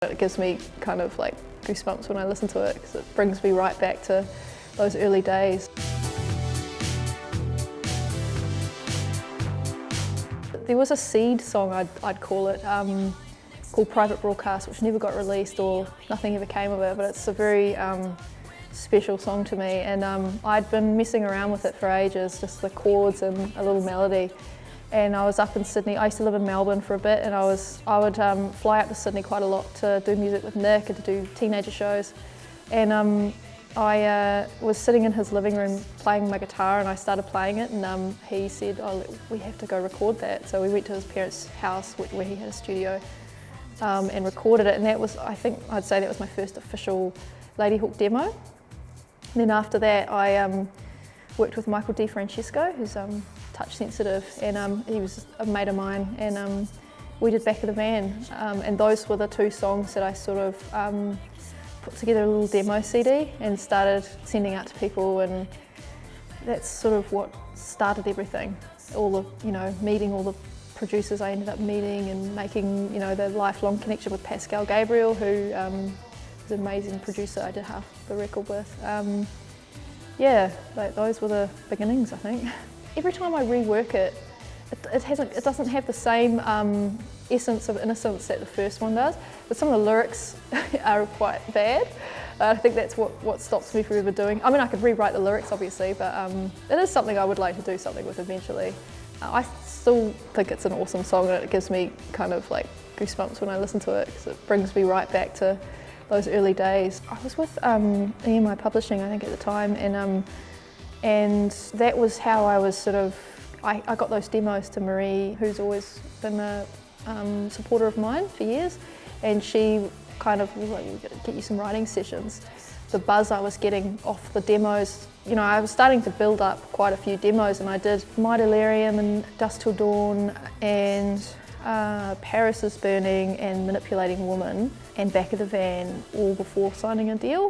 It gives me kind of like goosebumps when I listen to it because it brings me right back to those early days. There was a seed song, I'd call it, called Private Broadcast, which never got released or nothing ever came of it, but it's a very special song to me, and I'd been messing around with it for ages, just the chords and a little melody. And I was up in Sydney. I used to live in Melbourne for a bit, and I would fly out to Sydney quite a lot to do music with Nick and to do teenager shows. And I was sitting in his living room playing my guitar, and I started playing it, and he said, "Oh, we have to go record that." So we went to his parents' house where he had a studio and recorded it, and that was, I think I'd say that was my first official Ladyhawke demo. And then after that I worked with Michael DeFrancesco, who's touch sensitive, and he was a mate of mine, and we did Back of the Van, and those were the two songs that I sort of put together a little demo CD and started sending out to people, and that's sort of what started everything. All the, meeting all the producers I ended up meeting and making, the lifelong connection with Pascal Gabriel, who was an amazing producer I did half the record with. Yeah, those were the beginnings, I think. Every time I rework it, it doesn't have the same essence of innocence that the first one does, but some of the lyrics are quite bad. I think that's what stops me from ever doing. I mean, I could rewrite the lyrics obviously, but it is something I would like to do something with eventually. I still think it's an awesome song, and it gives me kind of like goosebumps when I listen to it because it brings me right back to those early days. I was with EMI Publishing, I think, at the time, and that was how I was sort of, I got those demos to Marie, who's always been a supporter of mine for years, and she kind of was like, "We've got to get you some writing sessions." The buzz I was getting off the demos, I was starting to build up quite a few demos, and I did My Delirium and Dust Till Dawn and Paris is Burning and Manipulating Woman and Back of the Van, all before signing a deal.